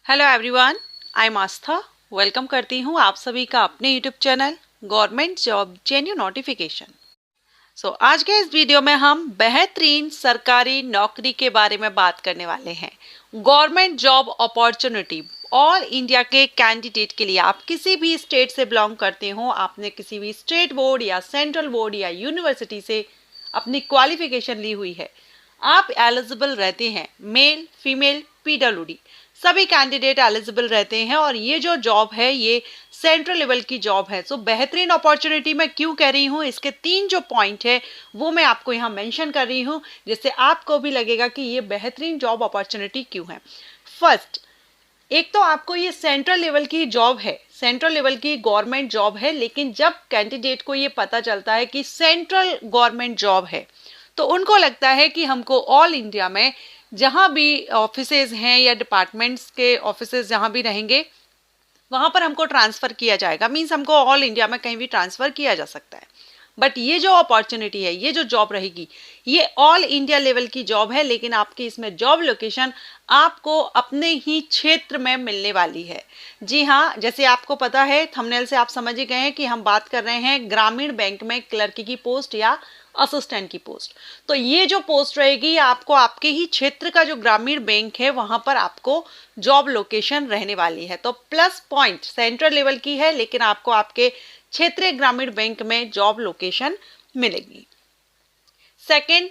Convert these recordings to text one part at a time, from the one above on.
Hello everyone, I am Aastha. Welcome करती हूँ आप सभी का अपने YouTube channel government job जेन्यू notification. आज के इस वीडियो में हम बेहतरीन सरकारी नौकरी के बारे में बात करने वाले हैं। Government job opportunity all India के कैंडिडेट के लिए, आप किसी भी स्टेट से बिलोंग करते हो, आपने किसी भी स्टेट बोर्ड या सेंट्रल बोर्ड या यूनिवर्सिटी से अपनी क्वालिफिकेशन ली हुई है, आप एलिजिबल रहते हैं। मेल फीमेल पीडब्ल्यूडी सभी कैंडिडेट एलिजिबल रहते हैं और ये जो जॉब है ये सेंट्रल लेवल की जॉब है। बेहतरीन अपॉर्चुनिटी मैं क्यों कह रही हूँ, इसके 3 जो पॉइंट है वो मैं आपको यहाँ मेंशन कर रही हूँ, जिससे आपको भी लगेगा कि ये बेहतरीन जॉब अपॉर्चुनिटी क्यों है। फर्स्ट, एक तो आपको ये सेंट्रल लेवल की जॉब है, सेंट्रल लेवल की गवर्नमेंट जॉब है, लेकिन जब कैंडिडेट को ये पता चलता है कि सेंट्रल गवर्नमेंट जॉब है तो उनको लगता है कि हमको ऑल इंडिया में जहाँ भी ऑफिसेज हैं या डिपार्टमेंट्स के ऑफिसेज जहाँ भी रहेंगे वहाँ पर हमको ट्रांसफ़र किया जाएगा। मीन्स हमको ऑल इंडिया में कहीं भी ट्रांसफ़र किया जा सकता है। बट ये जो अपॉर्चुनिटी है, ये जो जॉब रहेगी, ये ऑल इंडिया लेवल की जॉब है, लेकिन आपकी इसमें जॉब लोकेशन आपको अपने ही क्षेत्र में मिलने वाली है। जी हाँ, जैसे आपको पता है, थंबनेल से आप समझ ही गए हैं कि हम बात कर रहे हैं ग्रामीण बैंक में क्लर्क की पोस्ट या असिस्टेंट की पोस्ट। तो ये जो पोस्ट रहेगी आपको आपके ही क्षेत्र का जो ग्रामीण बैंक है वहां पर आपको जॉब लोकेशन रहने वाली है। तो प्लस पॉइंट सेंट्रल लेवल की है, लेकिन आपको आपके क्षेत्रीय ग्रामीण बैंक में जॉब लोकेशन मिलेगी। सेकंड,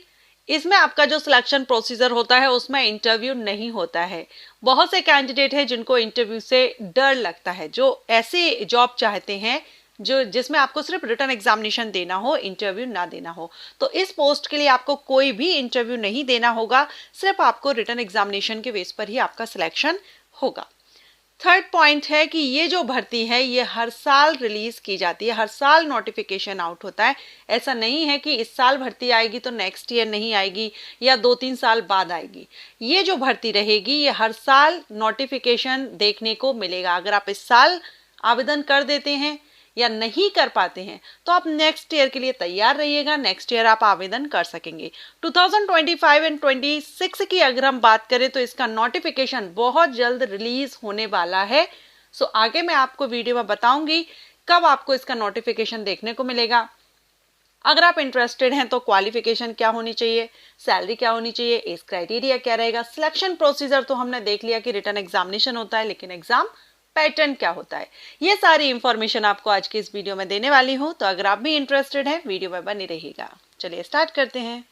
इसमें आपका जो सिलेक्शन प्रोसीजर होता है उसमें इंटरव्यू नहीं होता है। बहुत से कैंडिडेट हैं जिनको इंटरव्यू से डर लगता है, जो ऐसे जॉब चाहते हैं जो जिसमें आपको सिर्फ रिटन एग्जामिनेशन देना हो, इंटरव्यू ना देना हो। तो इस पोस्ट के लिए आपको कोई भी इंटरव्यू नहीं देना होगा, सिर्फ आपको रिटन एग्जामिनेशन के बेस पर ही आपका सिलेक्शन होगा। थर्ड पॉइंट है कि ये जो भर्ती है ये हर साल रिलीज की जाती है, हर साल नोटिफिकेशन आउट होता है। ऐसा नहीं है कि इस साल भर्ती आएगी तो नेक्स्ट ईयर नहीं आएगी या 2-3 साल बाद आएगी। ये जो भर्ती रहेगी ये हर साल नोटिफिकेशन देखने को मिलेगा। अगर आप इस साल आवेदन कर देते हैं या नहीं कर पाते हैं तो आप नेक्स्ट ईयर के लिए तैयार रहिएगा, नेक्स्ट ईयर आप आवेदन कर सकेंगे। 2025 एंड 26 की अगर हम बात करें तो इसका नोटिफिकेशन बहुत जल्द रिलीज होने वाला है। आगे मैं आपको वीडियो में बताऊंगी कब आपको इसका नोटिफिकेशन देखने को मिलेगा। अगर आप इंटरेस्टेड हैं तो क्वालिफिकेशन क्या होनी चाहिए, सैलरी क्या होनी चाहिए, एज क्राइटेरिया क्या रहेगा, सिलेक्शन प्रोसीजर तो हमने देख लिया कि रिटन एग्जामिनेशन होता है, लेकिन एग्जाम पैटर्न क्या होता है, ये सारी इंफॉर्मेशन आपको आज के इस वीडियो में देने वाली हूं। तो अगर आप भी इंटरेस्टेड हैं वीडियो में बने रहिएगा। चलिए स्टार्ट करते हैं।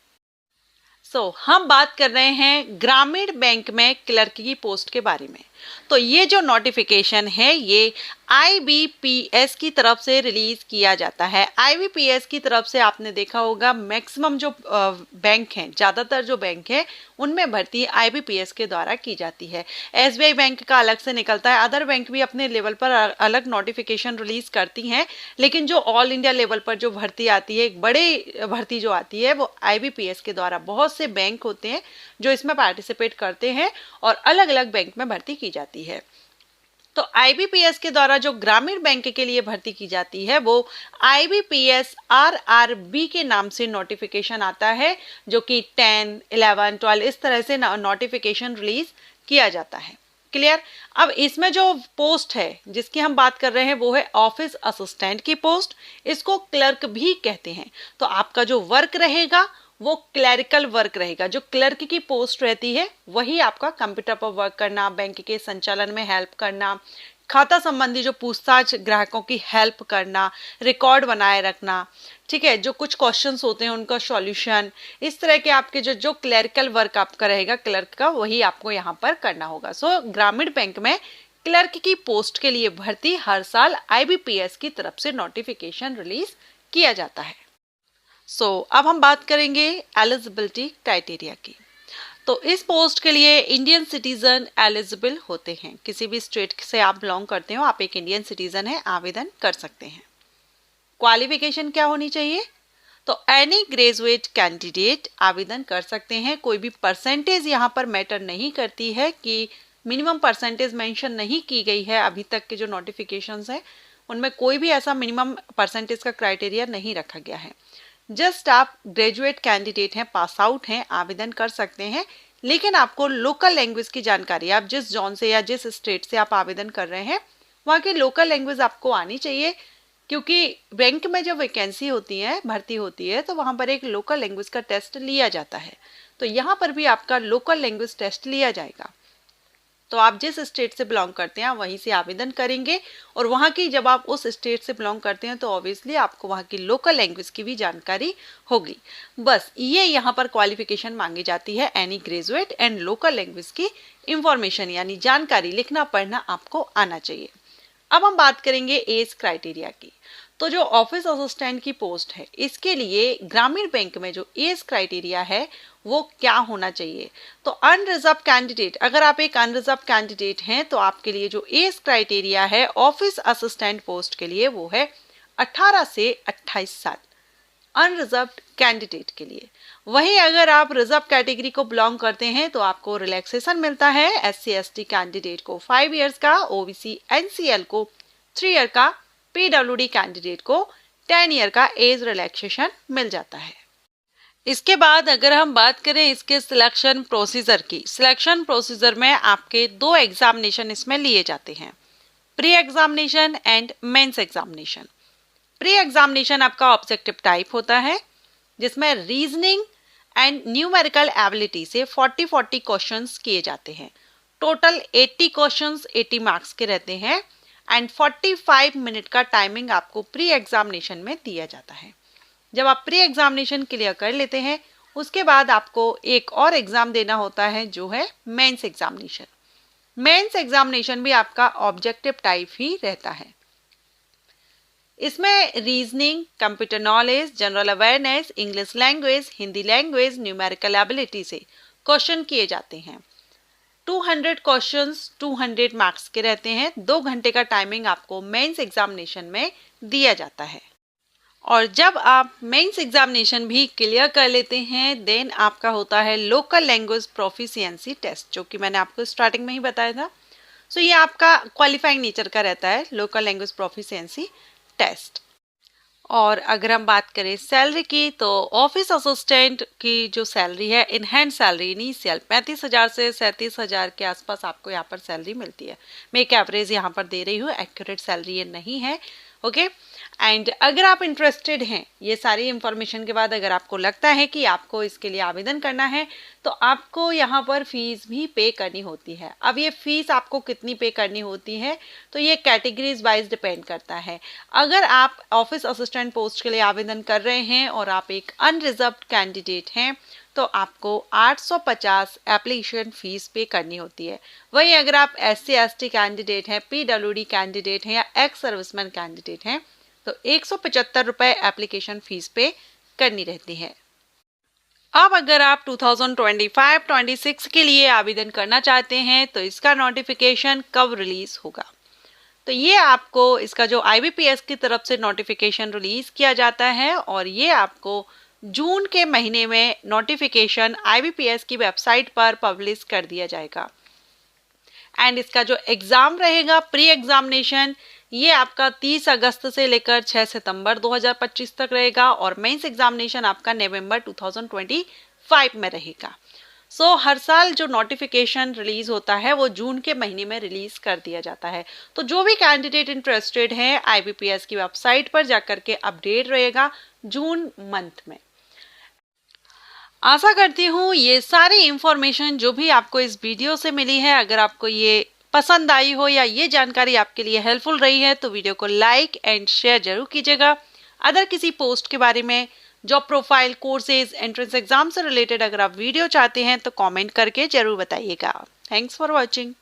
हम बात कर रहे हैं ग्रामीण बैंक में क्लर्क की पोस्ट के बारे में। तो ये जो नोटिफिकेशन है ये आईबीपीएस की तरफ से रिलीज किया जाता है। आईबीपीएस की तरफ से आपने देखा होगा मैक्सिमम जो बैंक हैं, ज़्यादातर जो बैंक है उनमें भर्ती आईबीपीएस के द्वारा की जाती है। एसबीआई बैंक का अलग से निकलता है, अदर बैंक भी अपने लेवल पर अलग नोटिफिकेशन रिलीज करती हैं, लेकिन जो ऑल इंडिया लेवल पर जो भर्ती आती है, एक बड़े भर्ती जो आती है वो आईबीपीएस के द्वारा, बहुत से बैंक होते हैं जो इसमें पार्टिसिपेट करते हैं और अलग अलग बैंक में भर्ती की जाती है। तो आईबीपीएस के द्वारा जो ग्रामीण बैंक के लिए भर्ती की जाती है वो आईबीपीएस आरआरबी के नाम से नोटिफिकेशन आता है, जो कि 10, 11, 12 इस तरह से नोटिफिकेशन रिलीज किया जाता है। क्लियर। अब इसमें जो पोस्ट है जिसकी हम बात कर रहे हैं वो है ऑफिस असिस्टेंट की पोस्ट। इसको क्लर्क भी कहते हैं। तो आपका जो वर्क रहेगा वो क्लरिकल वर्क रहेगा। जो क्लर्क की पोस्ट रहती है वही आपका कंप्यूटर पर वर्क करना, बैंक के संचालन में हेल्प करना, खाता संबंधी जो पूछताछ ग्राहकों की हेल्प करना, रिकॉर्ड बनाए रखना, ठीक है, जो कुछ क्वेश्चंस होते हैं उनका सॉल्यूशन, इस तरह के आपके जो क्लरिकल वर्क आपका रहेगा क्लर्क का, वही आपको यहाँ पर करना होगा। ग्रामीण बैंक में क्लर्क की पोस्ट के लिए भर्ती हर साल आईबीपीएस की तरफ से नोटिफिकेशन रिलीज किया जाता है। अब हम बात करेंगे एलिजिबिलिटी क्राइटेरिया की। तो इस पोस्ट के लिए इंडियन सिटीजन एलिजिबल होते हैं। किसी भी स्टेट से आप बिलोंग करते हो, आप एक इंडियन सिटीजन हैं, आवेदन कर सकते हैं। क्वालिफिकेशन क्या होनी चाहिए? तो एनी ग्रेजुएट कैंडिडेट आवेदन कर सकते हैं। कोई भी परसेंटेज यहाँ पर मैटर नहीं करती है कि मिनिमम परसेंटेज मेंशन नहीं की गई है। अभी तक के जो नोटिफिकेशंस हैं उनमें कोई भी ऐसा मिनिमम परसेंटेज का क्राइटेरिया नहीं रखा गया है। जस्ट आप ग्रेजुएट कैंडिडेट हैं, पास आउट हैं, आवेदन कर सकते हैं। लेकिन आपको लोकल लैंग्वेज की जानकारी, आप जिस जोन से या जिस स्टेट से आप आवेदन कर रहे हैं वहाँ की लोकल लैंग्वेज आपको आनी चाहिए, क्योंकि बैंक में जब वैकेंसी होती है, भर्ती होती है, तो वहाँ पर एक लोकल लैंग्वेज का टेस्ट लिया जाता है। तो यहाँ पर भी आपका लोकल लैंग्वेज टेस्ट लिया जाएगा। तो आप जिस स्टेट से बिलोंग करते हैं वहीं से आवेदन करेंगे, और वहाँ की जब आप उस स्टेट से बिलोंग करते हैं तो ऑब्वियसली आपको वहाँ की लोकल लैंग्वेज की भी जानकारी होगी। बस ये यहाँ पर क्वालिफिकेशन मांगी जाती है, any graduate and local language की इंफॉर्मेशन यानी जानकारी लिखना पढ़ना आपको आना चाहिए। अब हम बात करेंगे एज क्राइटेरिया की। तो जो ऑफिस असिस्टेंट की पोस्ट है, इसके लिए ग्रामीण बैंक में जो एज क्राइटेरिया है वो क्या होना चाहिए। तो अनरिजर्व कैंडिडेट, अगर आप एक अनरिजर्व कैंडिडेट हैं तो आपके लिए जो एज क्राइटेरिया है ऑफिस असिस्टेंट पोस्ट के लिए वो है 18 से 28 साल अनरिजर्व कैंडिडेट के लिए। वहीं अगर आप रिजर्व कैटेगरी को बिलोंग करते हैं तो आपको रिलैक्सेशन मिलता है। SC/ST कैंडिडेट को 5 इयर्स का, OBC NCL को 3 ईयर का, PWD कैंडिडेट को 10 ईयर का एज रिलैक्सेशन मिल जाता है। इसके बाद अगर हम बात करें इसके सिलेक्शन प्रोसीजर की, सिलेक्शन प्रोसीजर में आपके 2 एग्जामिनेशन इसमें लिए जाते हैं, pre examination and mains examination. Pre examination आपका ऑब्जेक्टिव टाइप होता है, जिसमें रीजनिंग एंड न्यूमेरिकल एबिलिटी से 40 क्वेश्चंस किए जाते हैं। टोटल 80 क्वेश्चंस 80 मार्क्स के रहते हैं एंड 45 मिनट का टाइमिंग आपको प्री एग्जामिनेशन में दिया जाता है। जब आप प्री एग्जामिनेशन क्लियर कर लेते हैं उसके बाद आपको एक और एग्जाम देना होता है जो है मेंस एग्जामिनेशन। मेंस एग्जामिनेशन भी आपका ऑब्जेक्टिव टाइप ही रहता है। इसमें reasoning, computer knowledge, general awareness, English language, Hindi language, numerical ability से क्वेश्चन किए जाते हैं। 200 क्वेश्चंस 200 मार्क्स के रहते हैं। 2 घंटे का टाइमिंग आपको मेंस एग्जामिनेशन में दिया जाता है। और जब आप मेंस एग्जामिनेशन भी क्लियर कर लेते हैं देन आपका होता है लोकल लैंग्वेज प्रोफिशिएंसी टेस्ट, जो कि मैंने आपको स्टार्टिंग में ही बताया था। सो ये आपका क्वालिफाइंग नेचर का रहता है, लोकल लैंग्वेज प्रोफिशिएंसी टेस्ट। और अगर हम बात करें सैलरी की, तो ऑफिस असिस्टेंट की जो सैलरी है, इन हैंड सैलरी इनिशियल 35,000 से 37,000 के आसपास आपको यहाँ पर सैलरी मिलती है। मैं एक एवरेज यहाँ पर दे रही हूँ, एक्यूरेट सैलरी ये नहीं है। ओके एंड अगर आप इंटरेस्टेड हैं, ये सारी इंफॉर्मेशन के बाद अगर आपको लगता है कि आपको इसके लिए आवेदन करना है तो आपको यहाँ पर फीस भी पे करनी होती है। अब ये फीस आपको कितनी पे करनी होती है तो ये कैटेगरीज वाइज डिपेंड करता है। अगर आप ऑफिस असिस्टेंट पोस्ट के लिए आवेदन कर रहे हैं और आप एक अनरिजर्व्ड कैंडिडेट हैं तो आपको 850 एप्लीकेशन फीस पे करनी होती है। वहीं अगर आप SC/ST कैंडिडेट हैं, PWD कैंडिडेट हैं या एक्स सर्विसमैन कैंडिडेट हैं तो 175 रुपए एप्लीकेशन फीस पे करनी रहती है। अब अगर आप 2025-26 के लिए आवेदन करना चाहते हैं तो इसका नोटिफिकेशन कब रिलीज होगा, तो ये आपको इसका जो IBPS की तरफ से नोटिफिकेशन रिलीज किया जाता है और ये आपको जून के महीने में नोटिफिकेशन IBPS की वेबसाइट पर पब्लिश कर दिया जाएगा। एंड इसका जो एग्जाम रहेगा प्री एग्जामिनेशन, ये आपका 30 अगस्त से लेकर 6 सितंबर 2025 तक रहेगा और मेंस एग्जामिनेशन आपका नवंबर 2025 में रहेगा। सो हर साल जो नोटिफिकेशन रिलीज होता है वो जून के महीने में रिलीज कर दिया जाता है। तो जो भी कैंडिडेट इंटरेस्टेड है IBPS की वेबसाइट पर जाकर के अपडेट रहेगा जून मंथ में। आशा करती हूँ ये सारी इंफॉर्मेशन जो भी आपको इस वीडियो से मिली है, अगर आपको ये पसंद आई हो या ये जानकारी आपके लिए हेल्पफुल रही है तो वीडियो को लाइक एंड शेयर जरूर कीजिएगा। अदर किसी पोस्ट के बारे में, job profile, courses, entrance exam से रिलेटेड अगर आप वीडियो चाहते हैं तो कमेंट करके जरूर बताइएगा। Thanks for watching.